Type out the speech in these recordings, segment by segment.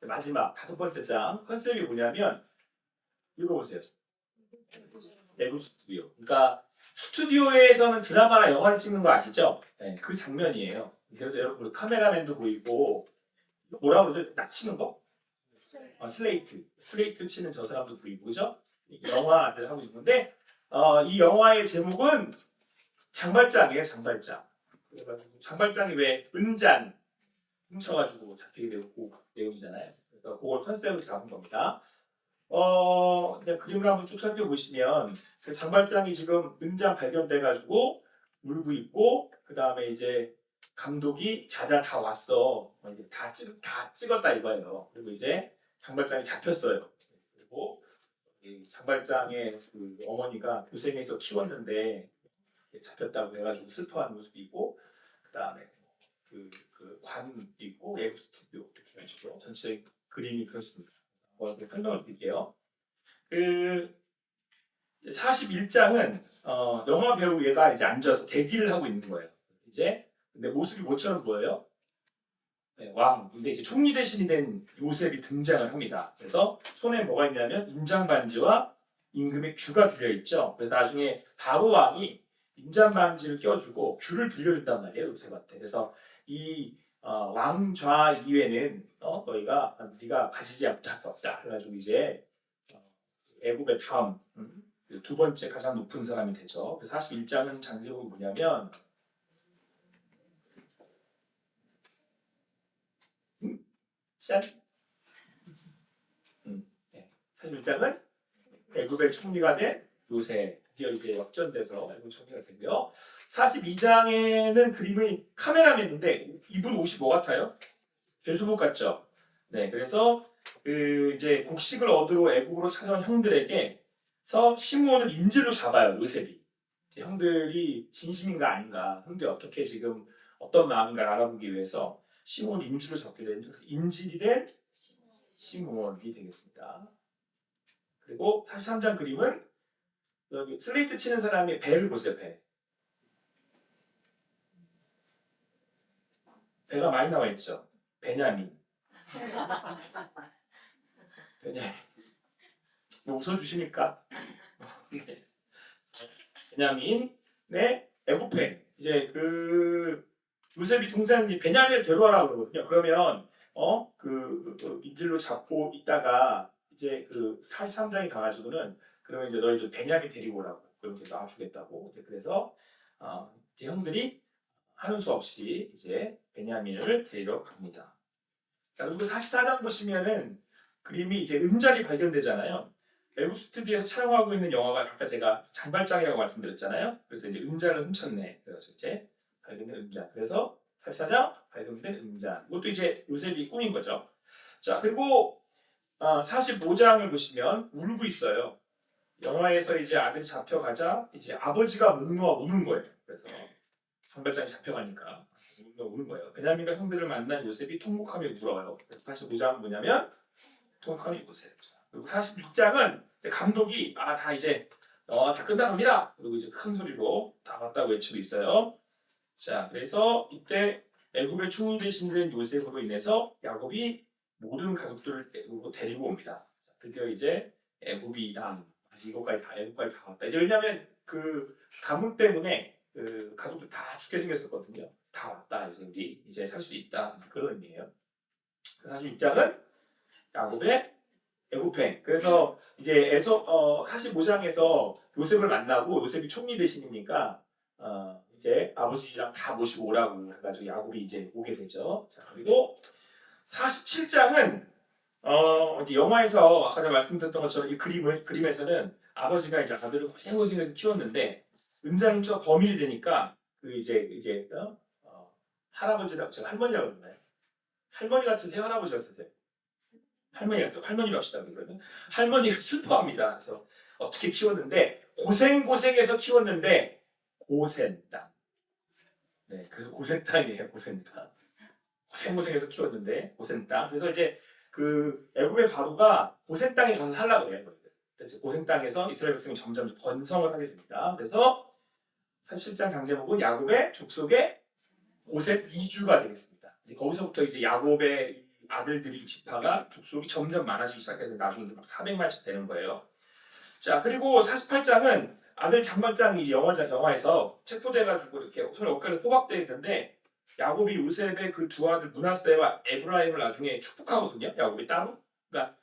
마지막 5번째 장 컨셉이 뭐냐면 읽어보세요. 애국 스튜디오. 그러니까 스튜디오에서는 드라마나 영화를 찍는 거 아시죠? 네, 그 장면이에요. 그래서 여러분 카메라맨도 보이고 뭐라고 그러죠? 딱 치는 거? 슬레이트 치는 저 사람도 보이고 그죠? 영화를 하고 있는데 이 영화의 제목은 장발장이에요. 장발장. 그래가지고 장발장이 왜 은잔 훔쳐가지고 잡히게 되고 그 내용이잖아요. 그래서 그걸 컨셉으로 잡은 겁니다. 그냥 그림을 한번 쭉 살펴보시면 그 장발장이 지금 은잔 발견돼가지고 물고 있고 그 다음에 이제 감독이 자자 다 왔어. 이제 다 찍었다 이거예요. 그리고 이제 장발장이 잡혔어요. 그리고 이 장발장의 그 어머니가 고생해서 키웠는데 잡혔다고 해가지고 슬퍼하는 모습이 있고 그 다음에 관 있고 외부 스튜디오 이렇게 해가지고 전체 그림이 그렇습니다. 설명을 드릴게요. 그 41장은 영화 배우 얘가 이제 앉아서 대기를 하고 있는 거예요. 이제 근데 모습이 뭐처럼 보여요? 네, 왕. 근데 이제 총리 대신이 된 요셉이 등장을 합니다. 그래서 손에 뭐가 있냐면 인장 반지와 임금의 규가 들려 있죠. 그래서 나중에 바로 왕이 인장 반지를 껴주고 규를 빌려준단 말이에요, 요셉한테. 그래서 이 왕좌 이외는 너희가 네가 가지지 못할 수 없다. 그래가지고 이제 애굽의 다음 두 번째 가장 높은 사람이 되죠. 41장은 장제목이 뭐냐면 짠. 네. 41장은 애굽의 총리가 된 요셉 드디어 이제 역전돼서 애굽 총리가 되고요. 42장에는 그림의 카메라맨인데 이분 옷이 뭐 같아요? 죄수복 같죠? 네, 그래서 이제 곡식을 얻으러 애국으로 찾아온 형들에게서 시므온을 인질로 잡아요. 요셉이. 이제 형들이 진심인가 아닌가, 형들이 어떻게 지금 어떤 마음인가 알아보기 위해서 시므온을 인질로 잡게 되는 인질이 된 시므온이 되겠습니다. 그리고 43장 그림은 여기 슬레이트 치는 사람의 배를 보세요. 배가 많이 나와 있죠. 베냐민. 뭐 웃어주시니까. 베냐민의 애굽행. 이제 요셉이 동생이 베냐민을 데려와라 그러거든요. 그러면 인질로 잡고 있다가 이제 43장에 가가지고는 그러면 이제 너희들 베냐민 데리고 오라고. 그럼 이제 놔주겠다고. 이제 그래서 이제 형들이 하는 수 없이 이제 베냐민을 데리러 갑니다. 그리고 44장 보시면은 그림이 이제 은잔이 발견되잖아요. 애국 스튜디오에서 촬영하고 있는 영화가 아까 제가 장발장이라고 말씀드렸잖아요. 그래서 이제 은잔을 훔쳤네. 그래서 이제 발견된 은잔. 그래서 44장 발견된 은잔. 이것도 이제 요셉이 꾸민 거죠. 자, 그리고 45장을 보시면 울고 있어요. 영화에서 이제 아들이 잡혀가자 이제 아버지가 못 놓아 우는 거예요. 그래서 장발장이 잡혀가니까 우는 거예요. 베냐민과 형들을 만난 요셉이 통곡하며 울어요. 그래서 45장은 뭐냐면 통곡하며 요셉. 그리고 46장은 감독이 다 이제 다 끝나갑니다. 그리고 이제 큰 소리로 다 왔다고 외치고 있어요. 자, 그래서 이때 애굽의 총리 대신 된 요셉으로 인해서 야곱이 모든 가족들을 데리고 옵니다. 드디어 이제 애굽이다. 애굽까지 다 왔다. 이제 왜냐하면 그 가뭄 때문에 가족들 다 죽게 생겼었거든요. 다 왔다. 이제 우리 이제 살 수 있다. 그런 의미예요. 사실 입장은 야곱의 애굽행. 그래서 이제 45장에서 요셉을 만나고 요셉이 총리 대신이니까 이제 아버지랑 다 모시고 오라고 해가지고 야곱이 이제 오게 되죠. 자, 그리고 47장은 영화에서 아까 제가 말씀드렸던 것처럼 이 그림에서는 아버지가 이제 아들을 고생고생해서 키웠는데 은장님처럼 범인이 되니까 이제 할아버지라고 제가 할머니라고 그러나요? 할머니 같으세요? 할아버지 같으세요? 할머니 갑시다. 그러면 할머니가 슬퍼합니다. 그래서 어떻게 키웠는데 고생해서 키웠는데 고센 땅. 네, 그래서 고센 땅이에요. 고센 땅. 고생해서 키웠는데 고센 땅. 그래서 이제 애굽의 바로가 고센 땅에 가서 살라고 해요. 그래서 고센 땅에서 이스라엘 백성이 점점 번성을 하게 됩니다. 그래서 37장 장제목은 야곱의 족속의 고센 이주가 되겠습니다. 이제 거기서부터 이제 야곱의 아들들이 지파가 족속이 점점 많아지기 시작해서 나중에 막 400만씩 되는 거예요. 자, 그리고 48장은 아들 장발장이 이제 영화에서 체포돼가지고 이렇게 손에 옷가를 포박되어 있는데 야곱이 요셉의 그 두 아들 므낫세와 에브라임을 나중에 축복하거든요. 야곱이 따로. 그러니까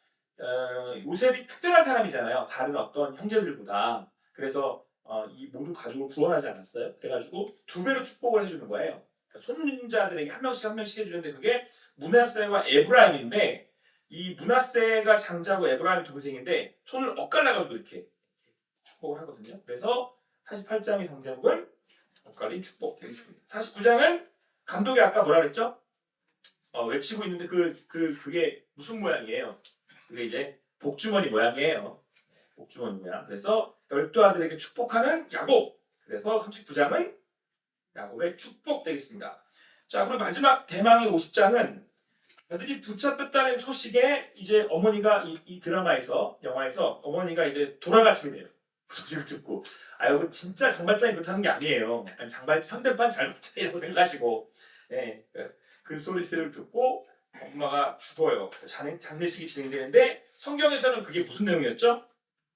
요셉이 특별한 사람이잖아요. 다른 어떤 형제들보다. 그래서 이 모든 가족을 구원하지 않았어요. 그래가지고 두 배로 축복을 해주는 거예요. 그러니까 손자들에게 한 명씩 한 명씩 해주는데 그게 므낫세와 에브라임인데 이 므낫세가 장자고 에브라임이 동생인데 손을 엇갈라가지고 이렇게 축복을 하거든요. 그래서 48장의 성경은 엇갈린 축복 되겠습니다. 49장은 감독이 아까 뭐라 그랬죠? 외치고 있는데 그게 무슨 모양이에요? 그게 이제 복주머니 모양이에요. 복주머니 모양. 그래서 12아들에게 축복하는 야곱. 그래서 39장은 야곱의 축복 되겠습니다. 자, 그리고 마지막 대망의 50장은 아들이 붙잡혔다는 소식에 이제 어머니가 이 드라마에서 영화에서 어머니가 이제 돌아가시게 돼요. 그 소식을 듣고 여러분 진짜 장발장이 그렇다는 게 아니에요. 현대판 장발장이라고 생각하시고 그 소리를 듣고 엄마가 죽어요. 장례식이 진행되는데 성경에서는 그게 무슨 내용이었죠?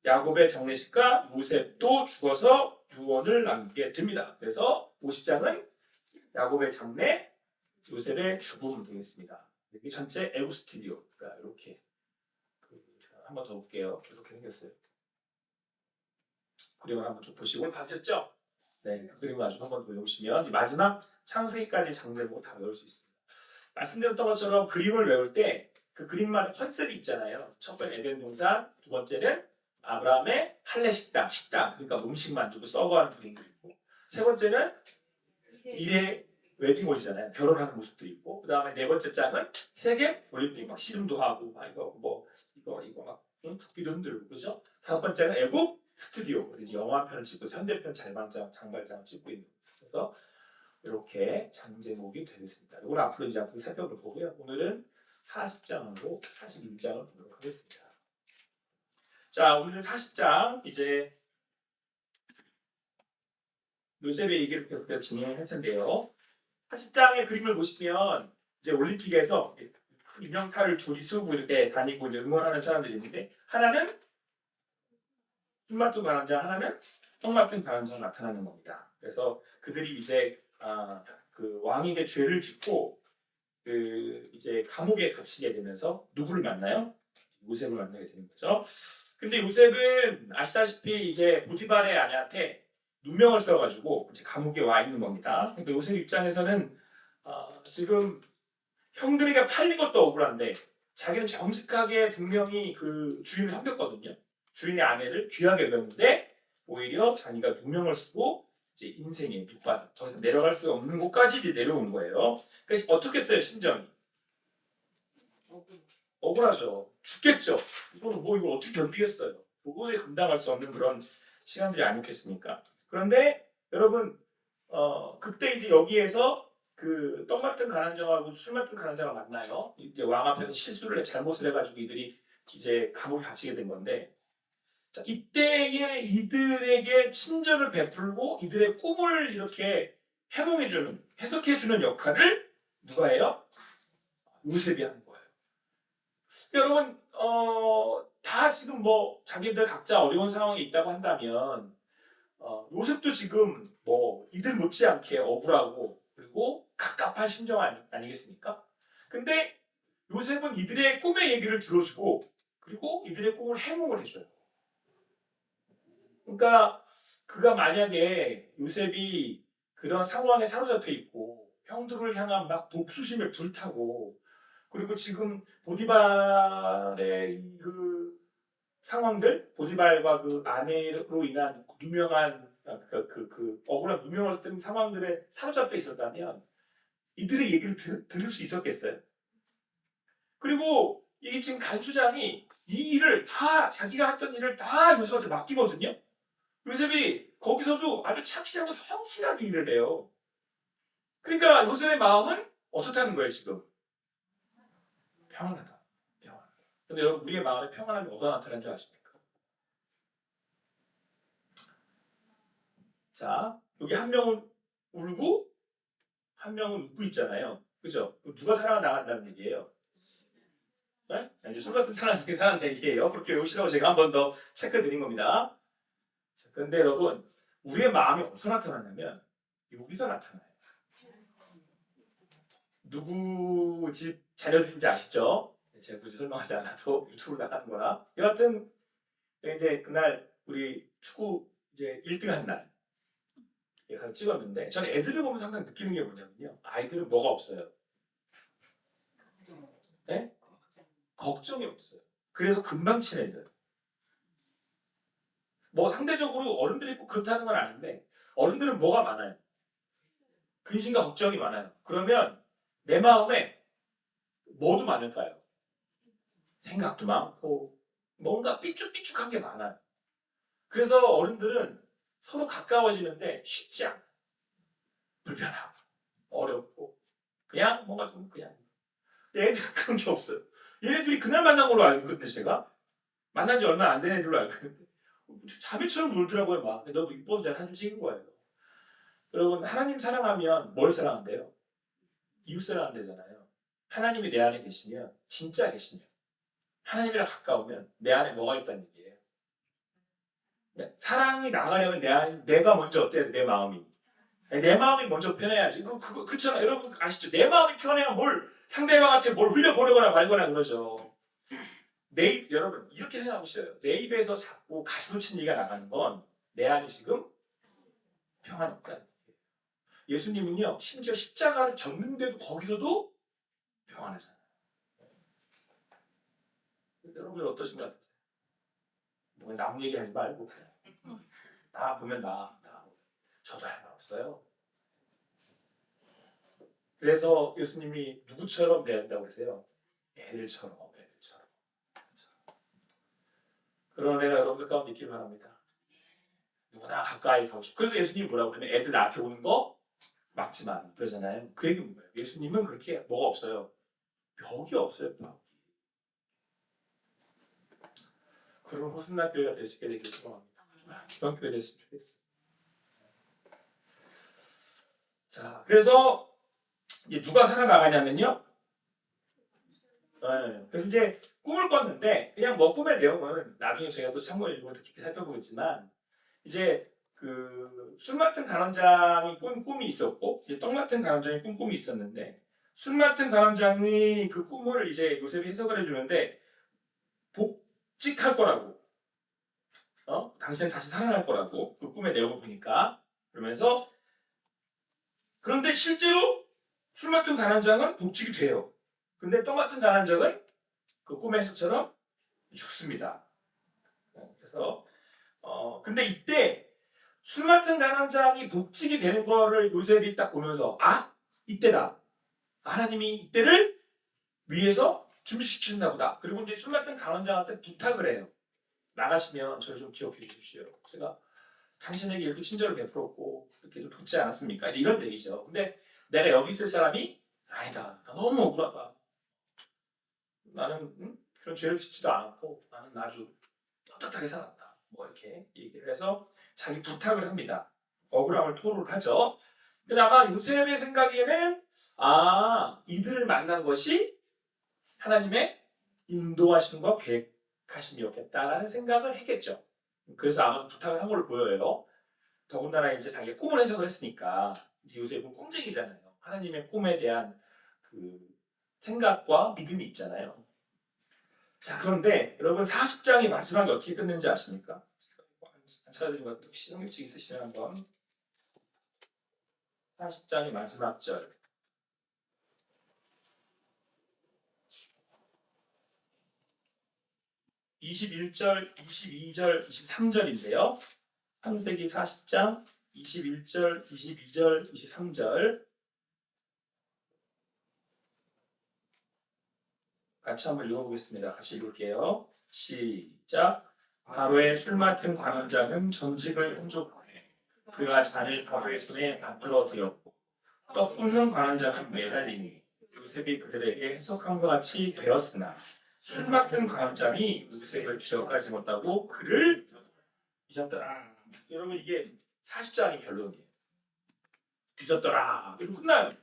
야곱의 장례식과 요셉도 죽어서 유언을 남기게 됩니다. 그래서 50장은 야곱의 장례, 요셉의 죽음 되겠습니다. 여기 전체 에고 스튜디오가 이렇게 한번 더 볼게요. 이렇게 생겼어요. 그림을 한번 좀 보시고 봤었죠? 네, 그 그림을 아주 한번 보시면 마지막 창세기까지 장제목 다 외울 수 있습니다. 말씀드렸던 것처럼 그림을 외울 때 그 그림마다 컨셉이 있잖아요. 첫 번째 에덴 동산, 두 번째는 아브라함의 할례 식당, 그러니까 음식 만들고 서브하는 그림도 있고, 세 번째는 미래 웨딩홀이잖아요. 결혼하는 모습도 있고, 그 다음에 네 번째 장은 세계 올림픽 막 씨름도 하고, 이거 막 국기도 흔들고 그죠? 다섯 번째는 애국 스튜디오, 이제 영화 편을 찍고 현대편 장발장을 찍고 있는 거죠. 그래서 이렇게 장제목이 되겠습니다. 이걸 앞으로 이제 앞으로 살펴보고요. 오늘은 40장으로 41장을 보도록 하겠습니다. 자, 오늘은 40장 이제 요셉의 얘기를 계속 진행할 텐데요. 40장의 그림을 보시면 이제 올림픽에서 인형탈을 둘이 쓰고 이렇게 다니고 이제 응원하는 사람들이 있는데 하나는 술 맡은 가난자, 하나는 떡 맡은 가난자가 나타나는 겁니다. 그래서 그들이 이제 그 왕에게 죄를 짓고 그 이제 감옥에 갇히게 되면서 누구를 만나요? 요셉을 만나게 되는 거죠. 근데 요셉은 아시다시피 이제 보디발의 아내한테 누명을 써가지고 이제 감옥에 와 있는 겁니다. 그러니까 요셉 입장에서는 지금 형들에게 팔린 것도 억울한데 자기는 정직하게 분명히 그 주인을 섬겼거든요. 주인의 아내를 귀하게 여겼는데 오히려 자기가 누명을 쓰고 이제 인생의 밑바닥, 더 이상 내려갈 수 없는 곳까지 이제 내려온 거예요. 그래서 어떻게 써요, 심정이? 억울하죠. 죽겠죠. 이거는 이걸 어떻게 견디겠어요. 도저히 감당할 수 없는 그런 시간들이 아니겠습니까? 그런데 여러분, 그때 이제 여기에서 그 떡 같은 가난자하고 술 같은 가난자가 만나요. 이제 왕 앞에서 잘못을 해가지고 이들이 이제 감옥에 갇히게 된 건데, 자, 이때에 이들에게 친절을 베풀고 이들의 꿈을 이렇게 해석해주는 역할을 누가 해요? 요셉이 하는 거예요. 여러분, 다 지금 자기들 각자 어려운 상황에 있다고 한다면 요셉도 지금 이들 못지않게 억울하고 그리고 갑갑한 심정 아니겠습니까? 근데 요셉은 이들의 꿈의 얘기를 들어주고 그리고 이들의 꿈을 해몽을 해줘요. 그러니까 그가 만약에 요셉이 그런 상황에 사로잡혀 있고 형들을 향한 막 복수심을 불타고 그리고 지금 보디발의 그 상황들, 보디발과 그 아내로 인한 유명한 억울한 누명을 쓴 상황들에 사로잡혀 있었다면 이들의 얘기를 들을 수 있었겠어요. 그리고 이 지금 간수장이 이 일을 다 자기가 했던 일을 다 요셉한테 맡기거든요. 요셉이 거기서도 아주 착실하고 성실하게 일을 해요. 그러니까 요셉의 마음은 어떻다는 거예요 지금? 평안하다. 평안하다. 근데 여러분 우리의 마음에 평안함이 어디서 나타나는 줄 아십니까? 자, 여기 한 명은 울고 한 명은 웃고 있잖아요. 그죠? 누가 사랑을 나간다는 얘기예요? 이제 술 같은 사람 얘기예요. 그렇게 외우시라고 제가 한 번 더 체크 드린 겁니다. 자, 그런데 여러분, 우리의 마음이 어디서 나타나냐면 여기서 나타나요. 누구 집 자녀들인지 아시죠? 제가 굳이 설명하지 않아도 유튜브로 나가는 거라. 여하튼 이제 그날 우리 축구 이제 1등 한 날 가서 찍었는데 저는 애들을 보면서 항상 느끼는 게 뭐냐면요. 아이들은 뭐가 없어요. 네? 걱정이 없어요. 그래서 금방 친해져요. 뭐 상대적으로 어른들이 꼭 그렇다는 건 아닌데 어른들은 뭐가 많아요. 근심과 걱정이 많아요. 그러면 내 마음에 뭐도 많을까요? 생각도 많고 뭔가 삐죽삐죽한 게 많아요. 그래서 어른들은 서로 가까워지는데 쉽지 않아요. 불편하고 어렵고 그냥 뭔가 좀 그냥 애들은 그런 게 없어요. 얘네들이 그날 만난 걸로 알고 있거든요. 제가 만난 지 얼마 안 된 애들로 알고 있는데 자매처럼 놀더라고요. 막 너무 이뻐서 제가 사진 찍은 거예요. 여러분 하나님 사랑하면 뭘 사랑한대요? 이웃 사랑한대잖아요. 하나님이 내 안에 계시면 진짜 계시면 하나님이랑 가까우면 내 안에 뭐가 있다는 얘기예요. 네? 사랑이 나가려면 내가 먼저 어때요? 내 마음이. 내 마음이 먼저 편해야지. 그렇잖아요. 여러분 아시죠? 내 마음이 편해야 뭘 상대방한테 뭘 흘려보내거나 말거나 그러죠. 여러분 이렇게 생각하시죠. 내 입에서 자꾸 가슴을 친 얘기가 나가는 건 내 안이 지금 평안 없다는 얘기예요. 예수님은요. 심지어 십자가를 졌는데도 거기서도 평안하잖아요. 여러분 어떠신 것 같으세요? 뭐 남 얘기하지 말고 나 보면 저도 할 말 없어요. 그래서 예수님이 누구처럼 대한다고 그러세요? 애들처럼. 그런 애가 여러분들 가운데 있길 바랍니다. 누구나 가까이 가고 싶고. 그래서 예수님이 뭐라고 그러면 애들 나한테 오는 거 막지 마. 그러잖아요. 그 얘기는 뭐예요? 예수님은 그렇게 뭐가 없어요? 벽이 없어요. 벽. 그런 호순나 교회가 될 수 있게 되길 소망합니다. 그런 교회 됐으면 좋겠어요. 자, 그래서 이제 누가 살아나가냐면요. 그래서 이제 꿈을 꿨는데 그냥 뭐 꿈의 내용은 나중에 제가 또 참고 읽으면 더 깊게 살펴보겠지만 이제 그 술 맡은 간원장이 꾼 꿈이 있었고 이제 떡 맡은 간원장이 꾼 꿈이 있었는데 술 맡은 간원장이 그 꿈을 이제 요셉이 해석을 해주는데 복직할 거라고 당신은 다시 살아날 거라고 그 꿈의 내용을 보니까 그러면서 그런데 실제로 술 맡은 간원장은 복직이 돼요. 근데 떡 맡은 간원장은 그 꿈의 해석처럼 죽습니다. 그래서 근데 이때 술 맡은 간원장이 복직이 되는 거를 요셉이 딱 보면서 이때다. 하나님이 이때를 위해서 준비시키셨나 보다. 그리고 이제 술 맡은 간원장한테 부탁을 해요. 나가시면 저를 좀 기억해 주십시오. 제가 당신에게 이렇게 친절을 베풀었고 이렇게 좀 돕지 않았습니까? 이런 얘기죠. 근데 내가 여기 있을 사람이 아니다. 나 너무 억울하다. 나는 그런 죄를 짓지도 않았고 나는 아주 떳떳하게 살았다. 뭐 이렇게 얘기를 해서 자기 부탁을 합니다. 억울함을 토로를 하죠. 근데 아마 요셉의 생각에는 이들을 만난 것이 하나님의 인도하심과 계획하심이었겠다라는 생각을 했겠죠. 그래서 아마 부탁을 한 걸로 보여요. 더군다나 이제 자기가 꿈을 해석을 했으니까 이제 요셉은 꿈쟁이잖아요. 하나님의 꿈에 대한 그 생각과 믿음이 있잖아요. 자, 그런데 여러분 40장의 마지막이 어떻게 끝는지 아십니까? 안 찾아드린 것 같아요. 혹시 성경책 있으시면 한번 40장의 마지막 절 21절, 22절, 23절인데요. 창세기 40장 21절, 22절, 23절 같이 한번 읽어보겠습니다. 같이 읽을게요. 시작. 바로의 술 맡은 관원장은 전직을 혼족하네. 그가 잔을 바로의 손에 받들어 드렸고 떡 굽는 관원장은 매달리니 요셉이 그들에게 해석한 것 같이 되었으나 술 맡은 관원장이 요셉을 기억하지 못하고 그를 잊었더라. 여러분 이게 40장이 결론이에요. 잊었더라. 이러고 끝나요.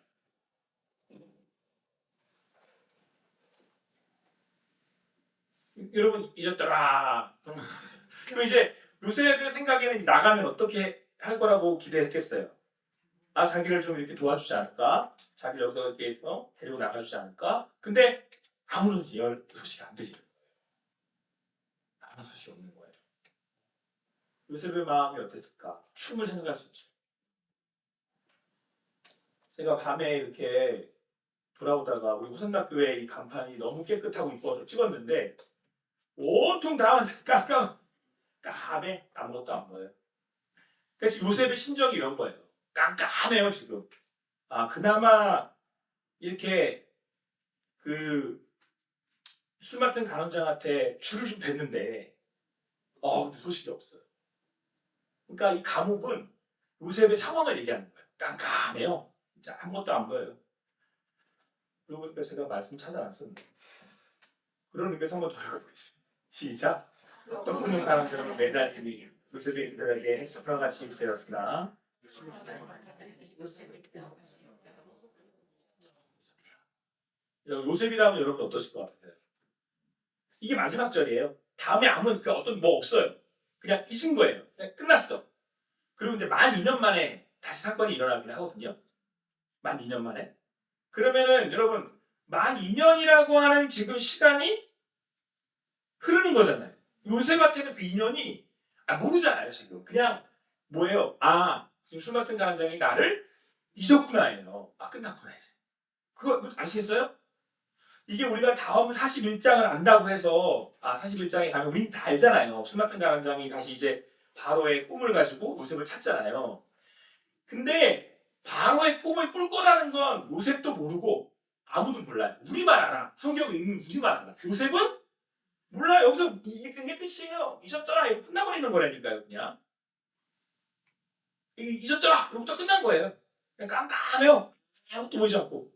여러분 잊었더라. 그럼 이제 요셉의 생각에는 이제 나가면 어떻게 할 거라고 기대했겠어요? 아, 자기를 좀 이렇게 도와주지 않을까? 자기를 여기서 이렇게 데리고 나가주지 않을까? 근데 아무런 소식이 안 들려요. 아무 소식이 없는 거예요. 요셉의 마음이 어땠을까? 충분히 생각할 수 있죠. 제가 밤에 이렇게 돌아오다가 우리 호선학교의 이 간판이 너무 깨끗하고 이뻐서 찍었는데 온통 다 깜깜해. 아무것도 안 보여요. 그러니까 지금 요셉의 심정이 이런 거예요. 깜깜해요 지금. 아, 그나마 이렇게 그 술 맡은 간원장한테 줄을 좀 댔는데 근데 소식이 없어요. 그러니까 이 감옥은 요셉의 상황을 얘기하는 거예요. 깜깜해요. 진짜 아무것도 안 보여요. 그러고 보니까 제가 말씀 찾아놨습니다. 그런 의미에서 한번 더 읽어보겠습니다. 시작. 떡국는 간원장은 매달리니 요셉의 그들에게 핵사과 같이 되었으나 요셉이라면 여러분 어떠실 것 같으세요? 이게 마지막 절이에요. 다음에 아무 어떤 뭐 없어요. 그냥 잊은 거예요. 그냥 끝났어. 그리고 이제 만 2년 만에 다시 사건이 일어나긴 하거든요. 만 2년 만에. 그러면은 여러분 만 2년이라고 하는 지금 시간이 흐르는 거잖아요. 요셉한테는 그 2년이 모르잖아요 지금. 그냥 뭐예요? 지금 술 맡은 간장이 나를 잊었구나예요. 끝났구나 이제. 그거 아시겠어요? 이게 우리가 다음 41장을 안다고 해서 41장에 가면 우린 다 알잖아요. 술 맡은 간장이 다시 이제 바로의 꿈을 가지고 요셉을 찾잖아요. 근데 바로의 꿈을 꿀 거라는 건 요셉도 모르고 아무도 몰라요. 우리만 알아. 성경을 읽는 우리만 알아. 요셉은 몰라요. 여기서 이게 끝이에요. 잊었더라. 이거 끝나버리는 거라니까요. 그냥 잊었더라. 그로부터 끝난 거예요. 그냥 깜깜해요. 아무것도 보이지 않고.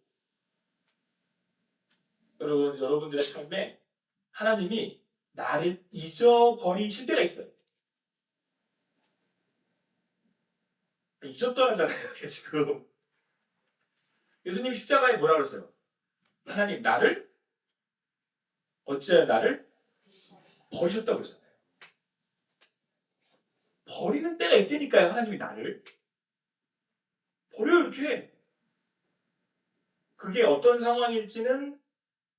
여러분들의 삶에 하나님이 나를 잊어버리실 때가 있어요. 잊었더라잖아요. 지금 예수님 십자가에 뭐라 그러세요? 하나님 어찌하여 나를 버리셨다고 그러잖아요. 버리는 때가 있다니까요. 하나님이 나를 버려요. 이렇게. 그게 어떤 상황일지는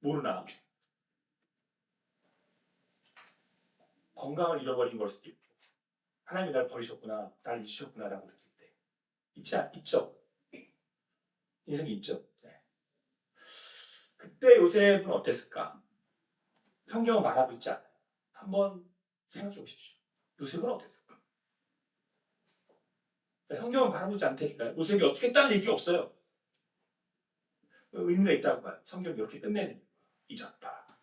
모르나 건강을 잃어버린 걸 수도 있고 하나님이 나를 버리셨구나, 나를 잊으셨구나 라고 느낄 때 있죠. 인생이 있죠. 네. 그때 요셉은 어땠을까? 성경은 말하고 있지 않아요. 한번 생각해 보십시오. 요셉은 어땠을까? 성경은 말하고 있지 않다니까요. 요셉이 어떻게 했다는 얘기가 없어요. 의미가 있다고 봐요. 성경이 이렇게 끝내는 잊었다.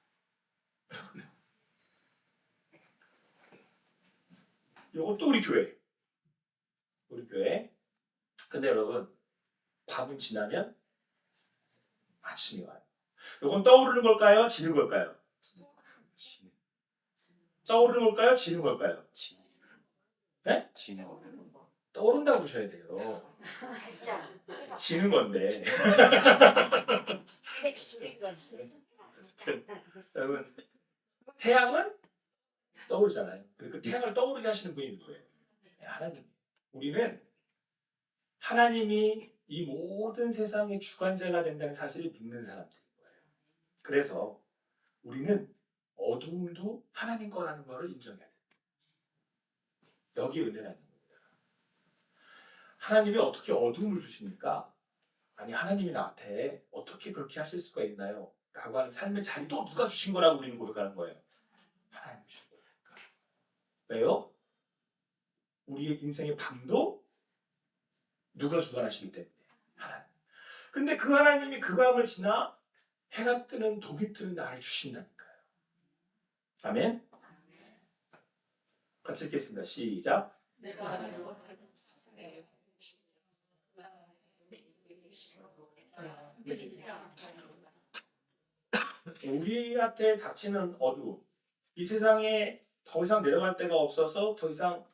이것도 우리 교회. 근데 여러분 밤은 지나면 아침이 와요. 이건 떠오르는 걸까요? 지는 걸까요? 떠오르는 걸까요? 지는 걸까요? 네? 떠오른다고 보셔야 돼요. 지는 건데. 여러분 태양은 떠오르잖아요. 그 태양을 떠오르게 하시는 분이 누구예요? 하나님. 우리는 하나님이 이 모든 세상의 주관자가 된다는 사실을 믿는 사람들인 거예요. 그래서 우리는 어둠도 하나님 거라는 것을 인정해야 돼요. 여기 은혜가 있는 겁니다. 하나님이 어떻게 어둠을 주십니까? 아니 하나님이 나한테 어떻게 그렇게 하실 수가 있나요? 라고 하는 삶의 자리도 누가 주신 거라고 우리는 고백하는 거예요. 하나님 주신 거니까. 왜요? 우리의 인생의 밤도 누가 주관하시기 때문에 하나님. 근데 그 하나님이 그 밤을 지나 해가 뜨는 독이 뜨는 날을 주신다니까요. 아멘. 같이 읽겠습니다. 시작. 우리한테 닥치는 어두움, 이 세상에 더 이상 내려갈 데가 없어서 더 이상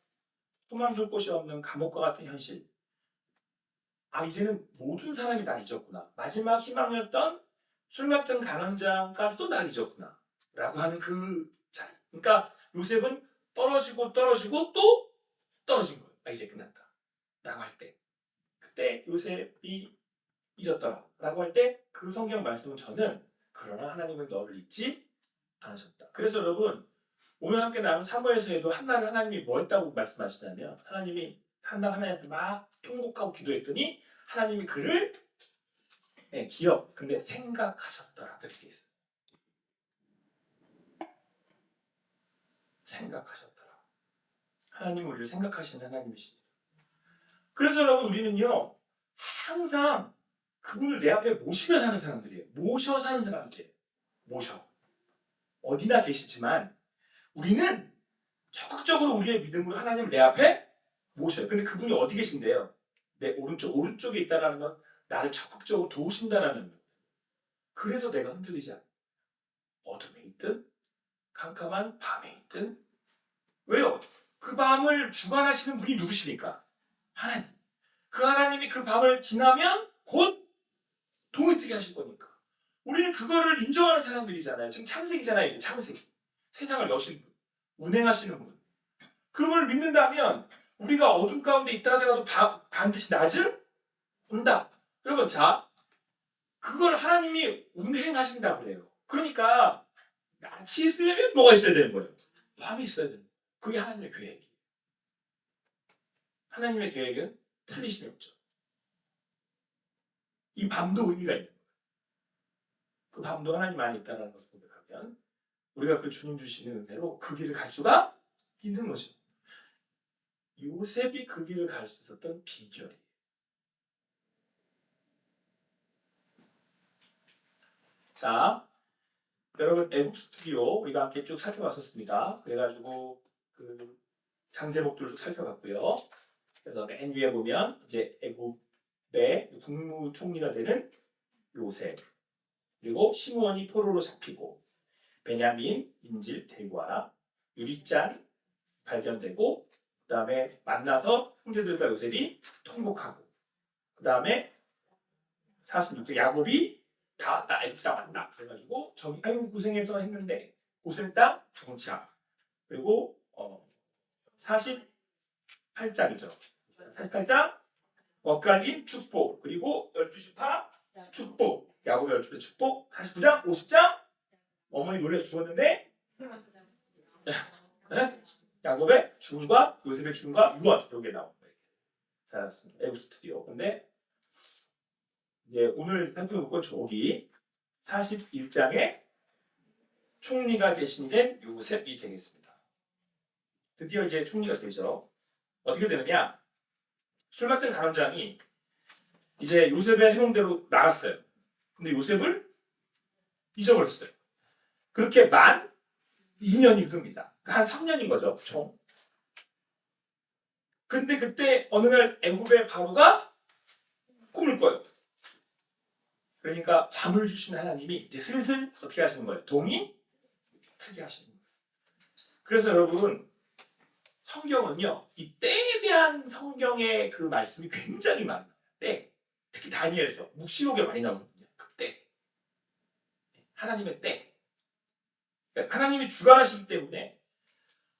소망 둘 곳이 없는 감옥과 같은 현실. 이제는 모든 사람이 날 잊었구나. 마지막 희망이었던 술 맡은 간원장까지도 날 잊었구나. 라고 하는 그 그러니까 요셉은 떨어지고 또 떨어진 거예요. 이제 끝났다 라고 할 때, 그때 요셉이 잊었더라 라고 할 때 그 성경 말씀은 저는 그러나 하나님은 너를 잊지 않으셨다. 그래서 여러분, 오늘 함께 나눈 사무엘서에도 한나를 하나님이 뭐 했다고 말씀하시냐면, 하나님이 한나 하나님한테 막 통곡하고 기도했더니 하나님이 그를 근데 생각하셨더라 그렇게 있어요. 생각하셨더라. 하나님은 우리를 생각하시는 하나님이십니다. 그래서 여러분, 우리는요 항상 그분을 내 앞에 모시며 사는 사람들이에요. 모셔 사는 사람들이에요. 모셔. 어디나 계시지만 우리는 적극적으로 우리의 믿음으로 하나님을 내 앞에 모셔요. 근데 그분이 어디 계신데요? 내 오른쪽에 있다는 건 나를 적극적으로 도우신다는 것. 그래서 내가 흔들리지 않아. 어둠에 있든 캄캄한 밤에 있든. 왜요? 그 밤을 주관하시는 분이 누구십니까? 하나님. 그 하나님이 그 밤을 지나면 곧 동이 뜨게 하실 거니까. 우리는 그거를 인정하는 사람들이잖아요. 지금 창세기잖아요. 이게 창세기. 세상을 여신 분, 운행하시는 분. 그분을 믿는다면 우리가 어둠 가운데 있다 하더라도 반드시 낮은 온다. 여러분, 자, 그걸 하나님이 운행하신다 그래요. 그러니까 낯이 있으려면 뭐가 있어야 되는 거예요? 밤이 있어야 되는 거예요. 그게 하나님의 계획이에요. 하나님의 계획은 틀리심이 없죠. 이 밤도 의미가 있는 거예요. 그 밤도 하나님 안에 있다는 것을 고백하면 우리가 그 주님 주시는 은혜로 그 길을 갈 수가 있는 거죠. 요셉이 그 길을 갈 수 있었던 비결이. 자, 여러분, 애국 스튜디오 우리가 함께 쭉 살펴봤었습니다. 그래가지고 그 장제목들을 쭉 살펴봤고요. 그래서 맨 위에 보면 이제 애국의 국무총리가 되는 요셉, 그리고 시므온이 포로로 잡히고, 베냐민 인질 대과, 유리잔 발견되고, 그 다음에 만나서 형제들과 요셉이 통곡하고, 그 다음에 46절 야곱이 다 왔다, 애국 다 왔다. 그래가지고 저기 아이고 고생해서 했는데 고생 땅 정착. 그리고 48장이죠. 48장 엇갈림 축복. 그리고 12시파 축복. 야곱 12시 축복. 49장 50장 어머니 놀려 죽었는데 네? 야곱의 죽음과 요셉의 죽음과 유언 이런 게 나온 거예요. 잘했습니다. 애국 스튜디오. 근데 이제 오늘 살펴볼 건 저기 41장의 총리가 대신된 요셉이 되겠습니다. 드디어 이제 총리가 되죠. 어떻게 되느냐? 술 같은 간원장이 이제 요셉의 해몽대로 나갔어요. 근데 요셉을 잊어버렸어요. 그렇게 만 2년이 흐릅니다. 한 3년인 거죠, 총. 근데 그때 어느 날 애굽의 바로가 꿈을 꿔요. 그러니까 밤을 주신 하나님이 이제 슬슬 어떻게 하시는 거예요? 동이 트게 하시는 거예요. 그래서 여러분, 성경은요, 이 때에 대한 성경의 그 말씀이 굉장히 많아요. 때. 특히 다니엘서 묵시록에 많이 나오거든요. 그때. 하나님의 때. 그러니까 하나님이 주관하시기 때문에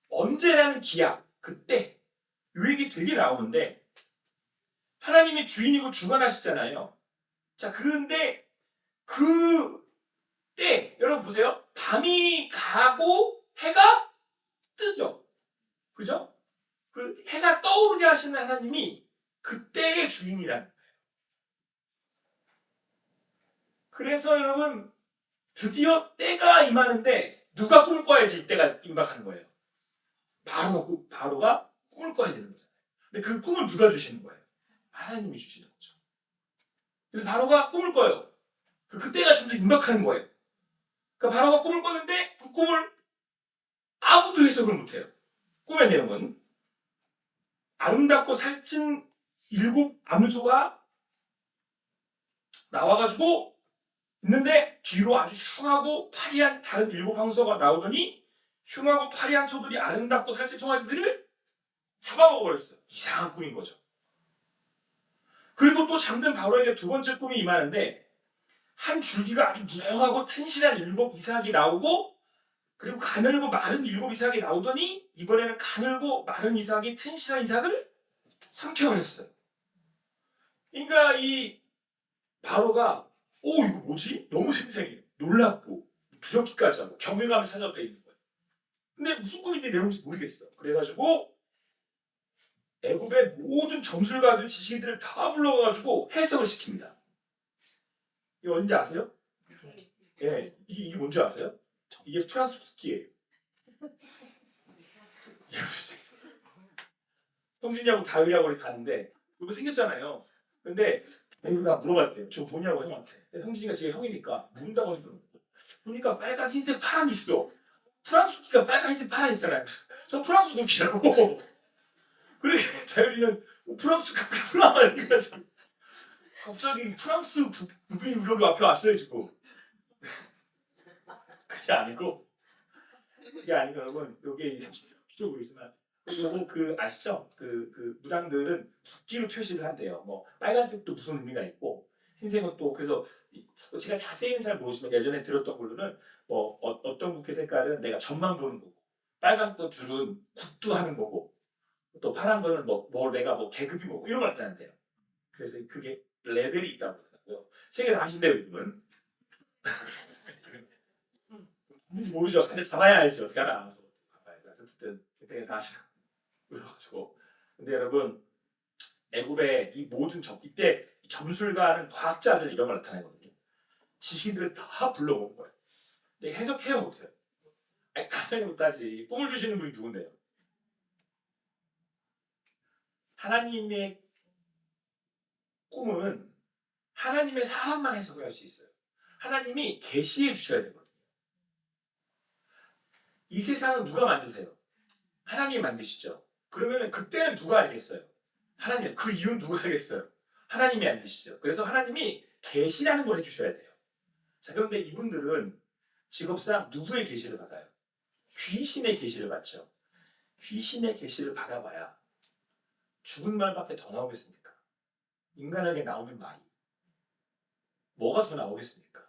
언제라는 기약, 그때 이 얘기 되게 나오는데 하나님이 주인이고 주관하시잖아요. 자, 그런데 그 때 여러분 보세요. 밤이 가고 해가 뜨죠. 그죠? 그 해가 떠오르게 하시는 하나님이 그때의 주인이라는 거예요. 그래서 여러분 드디어 때가 임하는데 누가 꿈을 꿔야지 때가 임박하는 거예요. 바로가 꿈을 꿔야 되는 거잖아요. 근데 그 꿈을 누가 주시는 거예요? 하나님이 주시는 거죠. 그래서 바로가 꿈을 꿔요. 그때가 점점 임박하는 거예요. 그러니까 바로가 꿈을 꿨는데 그 꿈을 아무도 해석을 못해요. 꿈의 내용은 아름답고 살찐 7 암소가 나와가지고 있는데 뒤로 아주 흉하고 파리한 다른 7 황소가 나오더니 흉하고 파리한 소들이 아름답고 살찐 송아지들을 잡아먹어버렸어요. 이상한 꿈인 거죠. 그리고 또 잠든 바로에게 2번째 꿈이 임하는데 한 줄기가 아주 무성하고 튼실한 7 이삭이 나오고 그리고 가늘고 마른 일곱 이삭이 나오더니 이번에는 가늘고 마른 이삭이 튼실한 이삭을 삼켜버렸어요. 그러니까 이 바로가 이거 뭐지? 너무 생생해. 놀랍고 두렵기까지 하고 경외감을 사로잡혀 있는 거예요. 근데 무슨 꿈인지 내용인지 모르겠어. 그래가지고 애굽의 모든 점술가들 지식인들을 다 불러가지고 해석을 시킵니다. 이거 뭔지 아세요? 예, 이게 뭔지 아세요? 이게 프랑스 국기예요. 성진이하고 다윗하고 우리 가는데 이거 생겼잖아요. 근데 내가 물어봤대요. 저 뭐냐고 형한테. 성진이가 제가 형이니까 모른다고 하더라고요. 보니까 빨간, 흰색, 파란 있어. 프랑스 국기가 빨간, 흰색, 파란 있잖아요. 저 프랑스 국기라고. 그래 다율이는 프랑스 국기구나 이래가지고 갑자기 프랑스 국기 여기 앞에 왔어요 지금. 그게 아니고 여러분 요게 이제 필요 보이지만 요거 아시죠? 그 무당들은 국기로 표시를 한대요. 뭐 빨간색도 무슨 의미가 있고 흰색은 또 그래서 제가 자세히는 잘 모르지만 예전에 들었던 걸로는 뭐 어떤 국기 색깔은 내가 전만 보는 거고 빨간 거 줄은 국도 하는 거고 또 파란 거는 뭐 내가 뭐 계급이 뭐고 이런 걸 나타낸대요. 그래서 그게 레벨이 있다고 그러더라고요. 세계 다 아신대요 이분은. 뭔지 모르죠. 근데 잡아야 알죠. 어떻게 알아. 어쨌든 그때 다시 그래가지고 근데 여러분 애굽의 이 모든 이때 점술가는 과학자들 이런 걸 나타내거든요. 지식인들을 다 불러온 거예요. 근데 해석해야 못해요. 아니 당연히 못하지. 꿈을 주시는 분이 누군데요? 하나님의 꿈은 하나님의 사람만 해석을 할 수 있어요. 하나님이 계시해 주셔야 되거든요. 이 세상은 누가 만드세요? 하나님이 만드시죠. 그러면 그때는 누가 알겠어요? 하나님. 그 이유는 누가 알겠어요? 하나님이 만드시죠. 그래서 하나님이 계시라는 걸 해주셔야 돼요. 자, 그런데 이분들은 직업상 누구의 계시를 받아요? 귀신의 계시를 받죠. 귀신의 계시를 받아봐야 죽은 말밖에 더 나오겠습니까? 인간에게 나오는 말이 뭐가 더 나오겠습니까?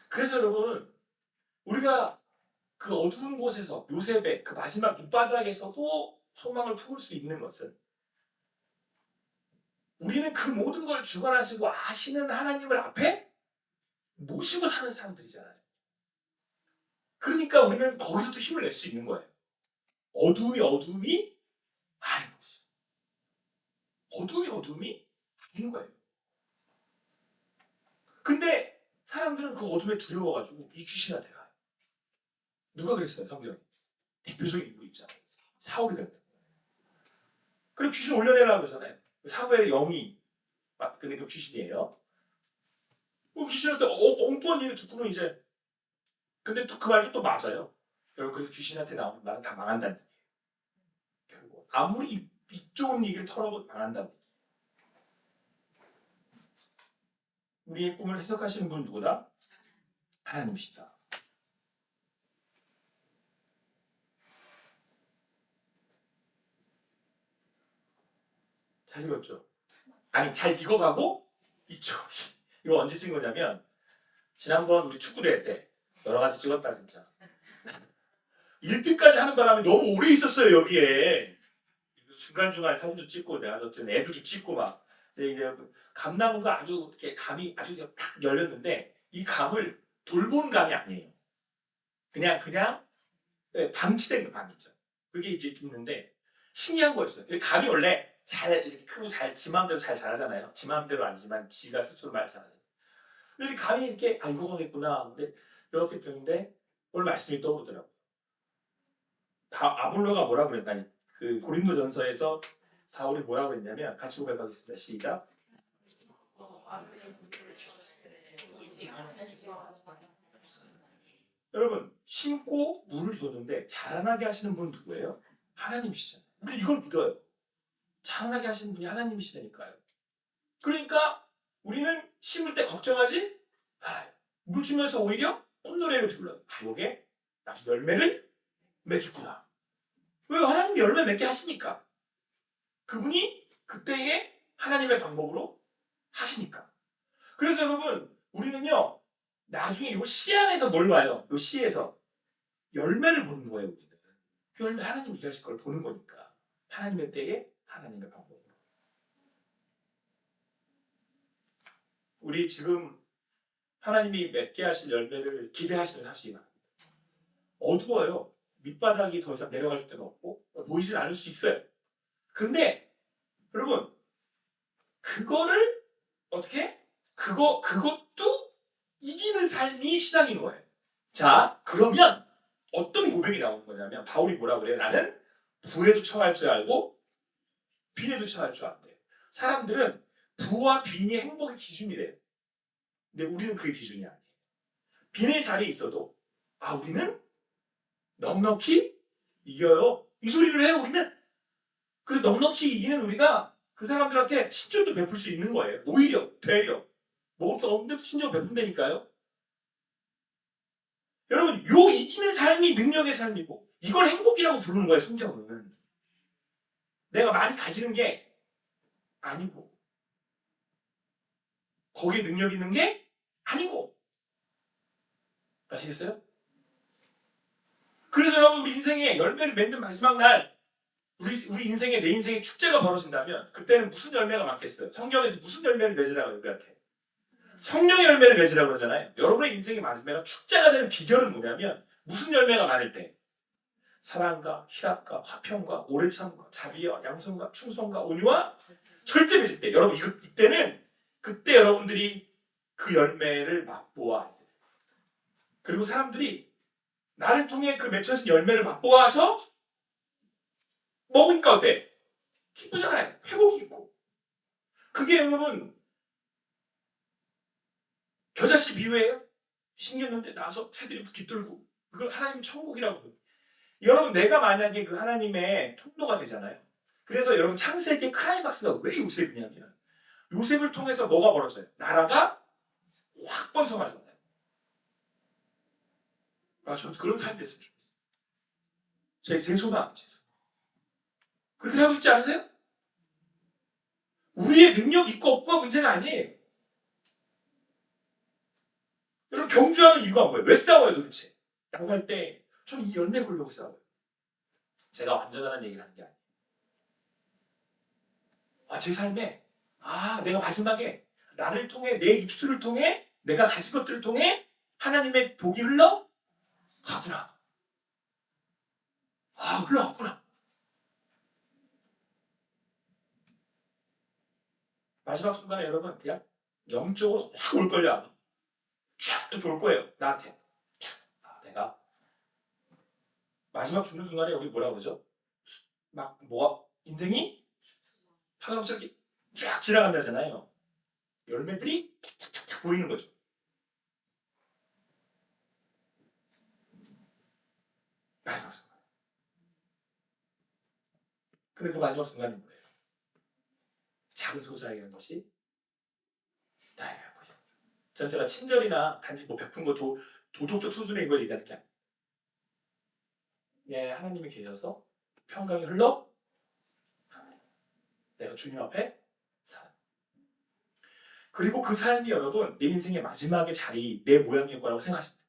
그래서 여러분 우리가 그 어두운 곳에서 요셉의 그 마지막 밑바닥에서도 소망을 품을 수 있는 것은 우리는 그 모든 걸 주관하시고 아시는 하나님을 앞에 모시고 사는 사람들이잖아요. 그러니까 우리는 거기서도 힘을 낼 수 있는 거예요. 어둠이 아닌 것이. 어둠이 아닌 거예요. 근데 사람들은 그 어둠에 두려워가지고 이 귀신한테 가요. 누가 그랬어요? 성경에. 대표적인 인물 있잖아요. 사울이 그랬어요. 그리고 귀신 올려내라고 그러잖아요. 사무엘의 영이 근데 그 귀신이에요. 그 귀신한테 엉뚱한 얘기 듣고는 이제 근데 또 그 말이 또 맞아요. 여러분 그 귀신한테 나오는 말은 다 망한다는 얘기예요. 결국 아무리 이 좋은 얘기를 털어도 망한다는 얘기예요. 우리의 꿈을 해석하시는 분은 누구다? 하나님이시다. 잘 읽었죠? 아니 잘 익어가고 있죠. 이거 언제 찍은 거냐면 지난번 우리 축구대회 때 여러 가지 찍었다 진짜. 1등까지 하는 바람에 너무 오래 있었어요 여기에. 중간중간 사진도 찍고 내가 어쨌든 애들도 찍고 막. 근데 이제 감나무가 아주 이렇게 감이 아주 팍 열렸는데 이 감을 돌본 감이 아니에요. 그냥 방치된 감이죠. 그게 이제 있는데 신기한 거였어요. 감이 원래 잘 이렇게 크고 지 마음대로 잘 자라잖아요. 지 마음대로 아니지만 지가 스스로 말 잘하는. 근데 감이 이렇게 이거 하겠구나. 근데 이렇게 드는데 오늘 말씀이 떠오르더라고요. 아볼로가 뭐라고 그랬나? 그 고린도전서에서 바울이 뭐라고 했냐면 같이 고백하겠습니다. 시작. 여러분 심고 물을 줬는데 자라나게 하시는 분은 누구예요? 하나님이시잖아요. 우리 이걸 믿어요. 자라나게 하시는 분이 하나님이시다니까요. 그러니까 우리는 심을 때 걱정하지 말아요. 물 주면서 오히려 콧노래를 불러요. 이게 나중에 열매를 맺겠구나. 왜 하나님 열매 맺게 하시니까? 그분이 그때의 하나님의 방법으로 하시니까. 그래서 여러분 우리는요 나중에 요 씨 안에서 뭘 봐요? 요 씨에서 열매를 보는 거예요. 우리는. 그 열매 하나님이 일하실 걸 보는 거니까. 하나님의 때에 하나님의 방법으로. 우리 지금 하나님이 맺게 하실 열매를 기대하시는 사실이 많아요. 어두워요. 밑바닥이 더 이상 내려갈 데는 없고 보이질 않을 수 있어요. 근데 여러분 그거를 어떻게? 그것도 이기는 삶이 신앙인 거예요. 자, 그러면 어떤 고백이 나오는 거냐면 바울이 뭐라 그래요? 나는 부에도 처할 줄 알고 빈에도 처할 줄 안대. 사람들은 부와 빈이 행복의 기준이래요. 근데 우리는 그게 기준이 아니에요. 빈의 자리에 있어도 우리는 넉넉히 이겨요. 이 소리를 해요. 우리는. 그 넉넉히 이기는 우리가 그 사람들한테 친절도 베풀 수 있는 거예요. 오히려 되려. 먹을 거 없는데도 친절 베푼다니까요. 여러분 요 이기는 삶이 능력의 삶이고 이걸 행복이라고 부르는 거예요. 성경은. 내가 많이 가지는 게 아니고 거기에 능력 있는 게 아니고 아시겠어요? 그래서 여러분 우리 인생에 열매를 맺는 마지막 날 우리 인생에 내 인생에 축제가 벌어진다면 그때는 무슨 열매가 많겠어요? 성경에서 무슨 열매를 맺으라고 우리한테? 성령의 열매를 맺으라고 그러잖아요. 여러분의 인생의 마지막에 축제가 되는 비결은 뭐냐면 무슨 열매가 많을 때? 사랑과 희락과 화평과 오래 참과 자비와 양손과 충성과 온유와 절제 맺을 때 여러분 이때는 그때 여러분들이 그 열매를 맛보아 그리고 사람들이 나를 통해 그 맺혀진 열매를 맛보아서 먹으니까 어때? 기쁘잖아요. 회복이 있고 그게 여러분 겨자씨 비유예요. 심겼는데 나서 새들이 깃들고 그걸 하나님 천국이라고 해요. 여러분 내가 만약에 그 하나님의 통로가 되잖아요. 그래서 여러분 창세기의 클라이막스가 왜 요셉이냐면 요셉을 통해서 뭐가 벌어져요? 나라가 확 번성하잖아요. 저는 그런 삶이 됐으면 좋겠어요. 제 소망. 그렇게 살고 싶지 않으세요? 우리의 능력 있고 없고가 문제가 아니에요. 여러분 경주하는 이유가 뭐예요? 왜 싸워요 도대체? 라고 할 때 저는 이 열매 보려고 싸워요. 제가 완전한 얘기를 하는 게 아니에요. 제 삶에 내가 마지막에 나를 통해 내 입술을 통해 내가 가진 것들을 통해 하나님의 복이 흘러가구나. 흘러갔구나. 마지막 순간에 여러분 그냥 영적으로 확 올 걸요 아마. 쫙 올 거예요 나한테. 내가 마지막 죽는 순간에 우리 뭐라 그러죠? 막 인생이 파도처럼 이렇게 쫙 지나간다잖아요. 열매들이 탁탁탁 보이는 거죠. 마지막 순간. 근데 그 마지막 순간이 뭐예요? 작은 소자에게 한 것이 나에게 한 것이. 저는 제가 친절이나 단지 베푼 거 도덕적 수준의 이걸 얘기하는 게 아니에요. 하나님이 계셔서 평강이 흘러 내가 주님 앞에 살아. 그리고 그 삶이 여러분 내 인생의 마지막의 자리, 내 모양일 거라고 생각하십니다.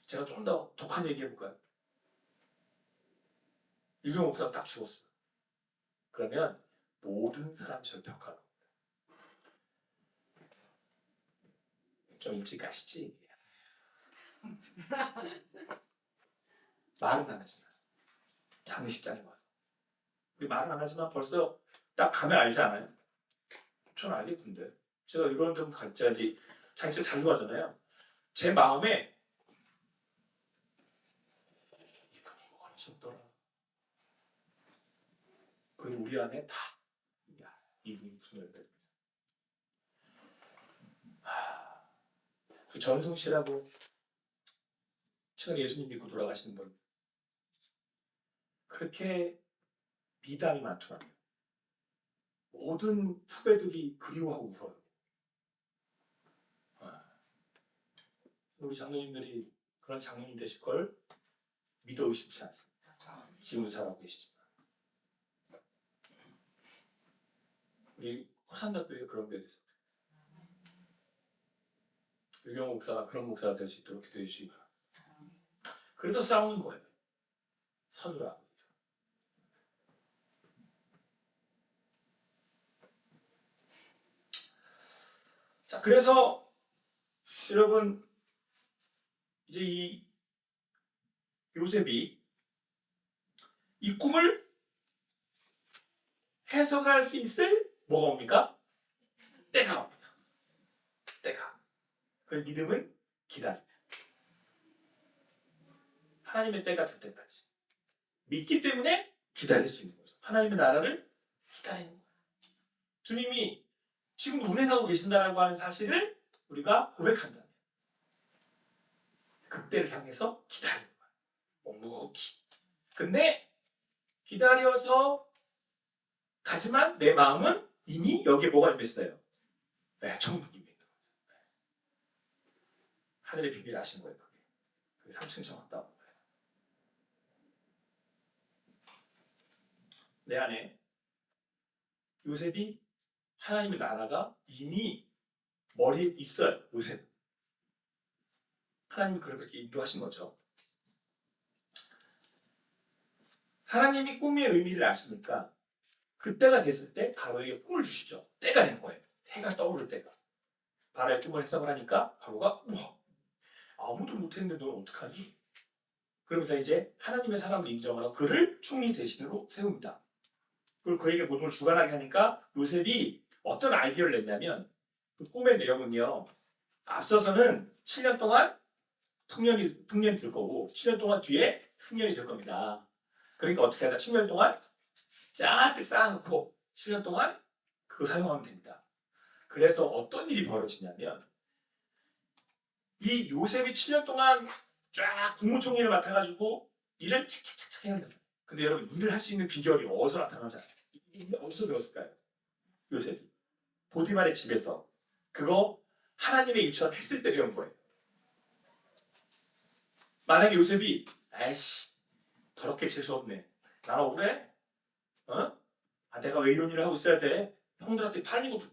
제가 좀 더 독한 얘기 해볼까요? 유경 목사가 딱 죽었어. 그러면 모든 사람이 저를 평가하고 좀 일찍 가시지. 말은 안 하지만 장례식장에 와서 우리 말은 안 하지만 벌써 딱 가면 알지 않아요? 전 알겠던데 제가 이런 데 갈지 알지 장례식 잘 좋아하잖아요. 제 마음에 이분이 뭘 하셨더라. 그리고 우리 안에 다 이분이 무슨 열매. 그 전송 씨라고 최근에 예수님 믿고 돌아가시는 분 그렇게 미담이 많더라고요. 모든 후배들이 그리워하고 울어요. 우리 장로님들이 그런 장로님 되실 걸 믿어 의심치 않습니다. 지금도 잘하고 계시지만 우리 허산대교에서 그런 배에서 유경 목사가 그런 목사가 될 수 있도록 기도해 주시기 바랍니다. 그래서 싸우는 거예요. 서두라. 자, 그래서 여러분 이제 이 요셉이 이 꿈을 해석할 수 있을 뭐가 옵니까? 때가 옵니다. 때가. 그 믿음은 기다립니다. 하나님의 때가 될 때까지. 믿기 때문에 기다릴 수 있는 거죠. 하나님의 나라를 기다리는 거예요. 주님이 지금 운행하고 계신다라고 하는 사실을 우리가 고백한다면 그때를 향해서 기다리는 거예요. 묵묵히. 근데 기다려서 가지만 내 마음은 이미 여기에 뭐가 임했어요? 네, 천국이 임해 있는 거죠. 하늘의 비밀 아신 거예요. 그게 3층 청 왔다 온 거예요. 내 안에 요셉이 하나님의 나라가 이미 머리에 있어요. 요셉. 하나님이 그걸 그렇게 인도하신 거죠. 하나님이 꿈의 의미를 아시니까 그때가 됐을 때 바로에게 꿈을 주시죠. 때가 된 거예요. 해가 떠오를 때가. 바로의 꿈을 해석을 하니까 바로가 우와 아무도 못했는데 넌 어떡하니? 그러면서 이제 하나님의 사람을 인정하고 그를 총리 대신으로 세웁니다. 그리고 그에게 모든 걸 주관하게 하니까 요셉이 어떤 아이디어를 냈냐면 그 꿈의 내용은요. 앞서서는 7년 동안 풍년이 들 거고 7년 동안 뒤에 흉년이 될 겁니다. 그러니까 어떻게 하다 7년 동안 짜득 쌓아놓고 7년 동안 그거 사용하면 됩니다. 그래서 어떤 일이 벌어지냐면 이 요셉이 7년 동안 쫙 국무총리를 맡아가지고 일을 착착착착 해야 된다. 근데 여러분 일을 할 수 있는 비결이 어디서 나타나잖아요. 어디서 배웠을까요? 요셉이 보디발의 집에서 그거 하나님의 일처럼 했을 때 배운 거예요. 만약에 요셉이 아이씨 더럽게 재수없네. 나는 억울해? 어? 아, 내가 왜 이런 일을 하고 있어야 돼? 형들한테 팔린 것도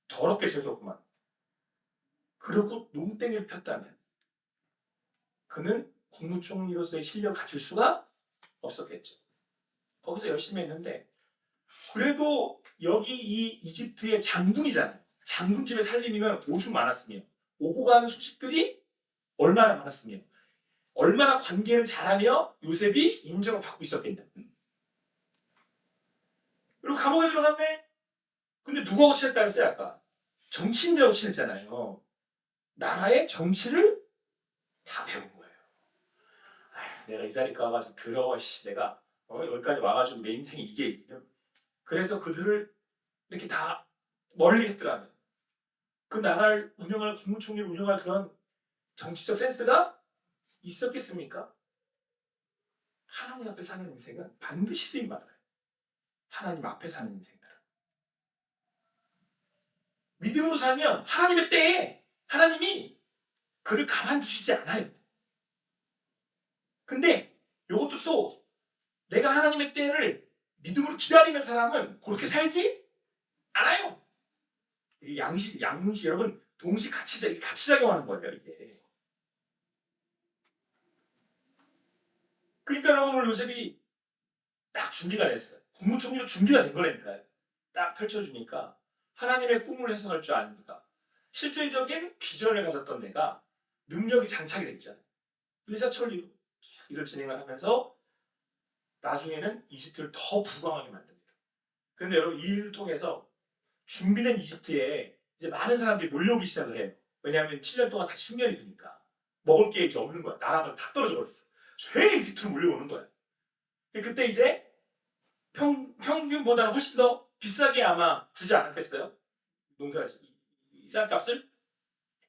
더럽게 재수없구만. 그러고 농땡이를 폈다면 그는 국무총리로서의 실력을 갖출 수가 없었겠죠. 거기서 열심히 했는데 그래도 여기 이 이집트의 장군이잖아요. 장군집에 살림이면 오죽 많았으며 오고 가는 소식들이 얼마나 많았으며 얼마나 관계를 잘하며 요셉이 인정을 받고 있었겠냐. 그리고 감옥에 들어갔네. 근데 누구하고 친했다 했어요 아까? 정치인들하고 친했잖아요. 나라의 정치를 다 배운 거예요. 아휴, 내가 이 자리에 와가지고 더러워 내가 여기까지 와가지고 내 인생이 이게 그래서 그들을 이렇게 다 멀리 했더라면 그 나라를 운영할 국무총리를 운영할 그런 정치적 센스가 있었겠습니까? 하나님 앞에 사는 인생은 반드시 쓰임 받아요. 하나님 앞에 사는 인생들은 믿음으로 살면 하나님의 때에 하나님이 그를 가만두시지 않아요. 근데 이것도 또 내가 하나님의 때를 믿음으로 기다리는 사람은 그렇게 살지 않아요. 양식 여러분 동시 같이 작용하는 거예요 이게. 그러니까 여러분 오늘 요셉이 딱 준비가 됐어요. 국무총리로 준비가 된 거라니까요. 딱 펼쳐주니까 하나님의 꿈을 해석할 줄 아니까 실질적인 비전을 가졌던 내가 능력이 장착이 됐잖아요. 일사천리로 일을 진행을 하면서 나중에는 이집트를 더 부강하게 만듭니다. 그런데 여러분 이 일을 통해서 준비된 이집트에 이제 많은 사람들이 몰려오기 시작을 해요. 왜냐하면 7년 동안 다시 흉년이 드니까 먹을 게 이제 없는 거야. 나라가 다 떨어져 버렸어. 왜 이집트로 몰려오는 거야. 그때 이제 평균보다는 훨씬 더 비싸게 아마 주지 않았겠어요? 이 쌀값을?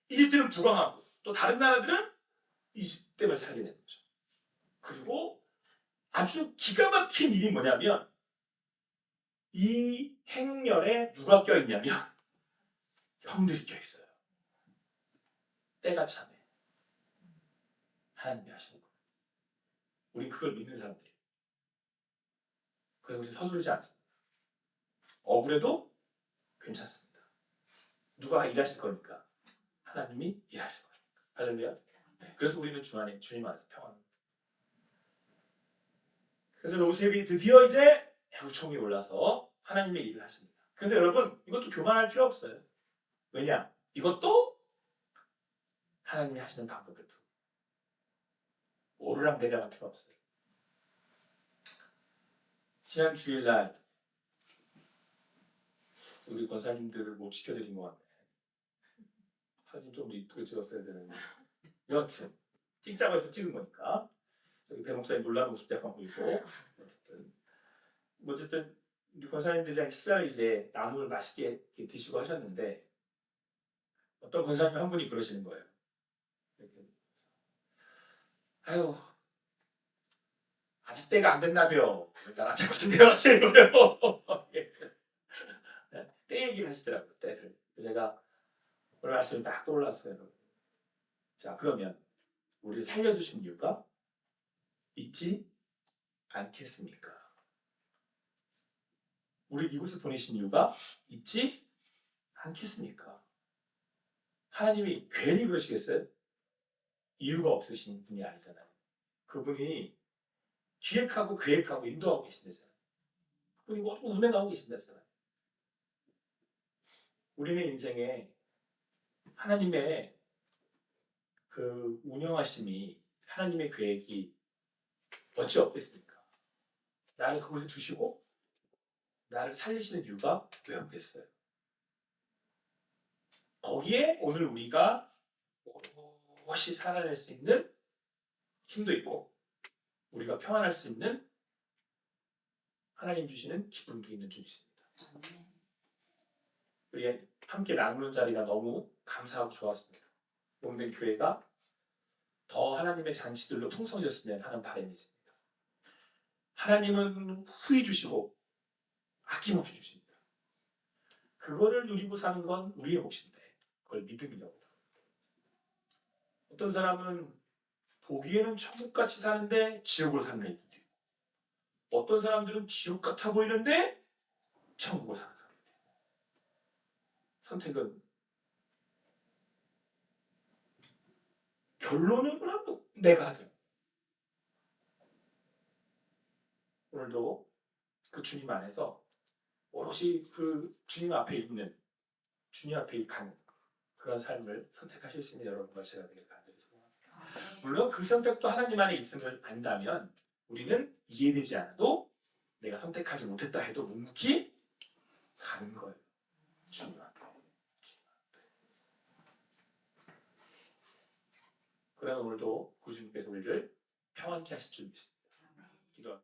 이집트는 부강하고 또 다른 나라들은 이집트 때문에 살게 되는 거죠. 그리고 아주 기가 막힌 일이 뭐냐면 이 행렬에 누가 껴있냐면 형들이 껴있어요. 때가 참해. 하나님이 하시는 거예요. 우리 그걸 믿는 사람들이에요. 그래서 우리 서두르지 않습니다. 억울해도 괜찮습니다. 누가 일하실 거니까 하나님이 일하실 거예요. 할렐루야. 그래서 우리는 주님 안에서 평안. 그래서 요셉이 드디어 이제 애국총이 올라서 하나님의 일을 하십니다. 근데 여러분 이것도 교만할 필요 없어요. 왜냐? 이것도 하나님이 하시는 방법일 뿐. 오르락내리락 필요 없어요. 지난 주일날 우리 권사님들을 못 지켜드린 것 같네. 사진 좀 이쁘게 찍었어야 되는데. 여하튼 찍자고 해서 찍은 거니까. 여기 배 목사님 놀라는 모습도 약간 보이고. 어쨌든 우리 권사님들이랑 식사를 이제 나물 맛있게 드시고 하셨는데 어떤 권사님 한 분이 그러시는 거예요. 이렇게. 아유 아직 때가 안 됐나벼. 나랑 자꾸 대화하시는 거예요. 때 얘기를 하시더라고요. 때를. 제가 오늘 말씀이 딱 떠올랐어요. 자 그러면 우리를 살려주신 이유가 있지 않겠습니까? 우리 이곳에 보내신 이유가 있지 않겠습니까? 하나님이 괜히 그러시겠어요? 이유가 없으신 분이 아니잖아요. 그분이 기획하고 계획하고 인도하고 계신다잖아요. 그분이 뭐 운행하고 계신다잖아요. 우리는 인생에 하나님의 그 운영하심이 하나님의 계획이 어찌 없겠습니까? 나를 그곳에 두시고 나를 살리시는 이유가 왜 없겠어요? 거기에 오늘 우리가 무엇이 살아낼 수 있는 힘도 있고 우리가 평안할 수 있는 하나님 주시는 기쁨도 있는 줄 믿습니다. 우리 함께 나누는 자리가 너무 감사하고 좋았습니다. 몸된 교회가 더 하나님의 잔치들로 풍성해졌으면 하는 바람이 있습니다. 하나님은 후히 주시고 아낌없이 주십니다. 그거를 누리고 사는 건 우리의 몫인데 그걸 믿음이라고. 어떤 사람은 보기에는 천국같이 사는데 지옥을 사는 애들이 있고 어떤 사람들은 지옥 같아 보이는데 천국을 사는 사람들이 있고 선택은 결론은 뭐 내가 하든 오늘도 그 주님 안에서 오롯이 그 주님 앞에 있는 주님 앞에 가는 그런 삶을 선택하실 수 있는 여러분과 제가 되길 간절히 소원합니다. 물론 그 선택도 하나님 안에 있음을 안다면 우리는 이해되지 않아도 내가 선택하지 못했다 해도 묵묵히 가는 거예요. 주님 앞에. 그러나 오늘도 구주님께서 우리를 평안케 하실 줄 믿습니다. 기도합니다.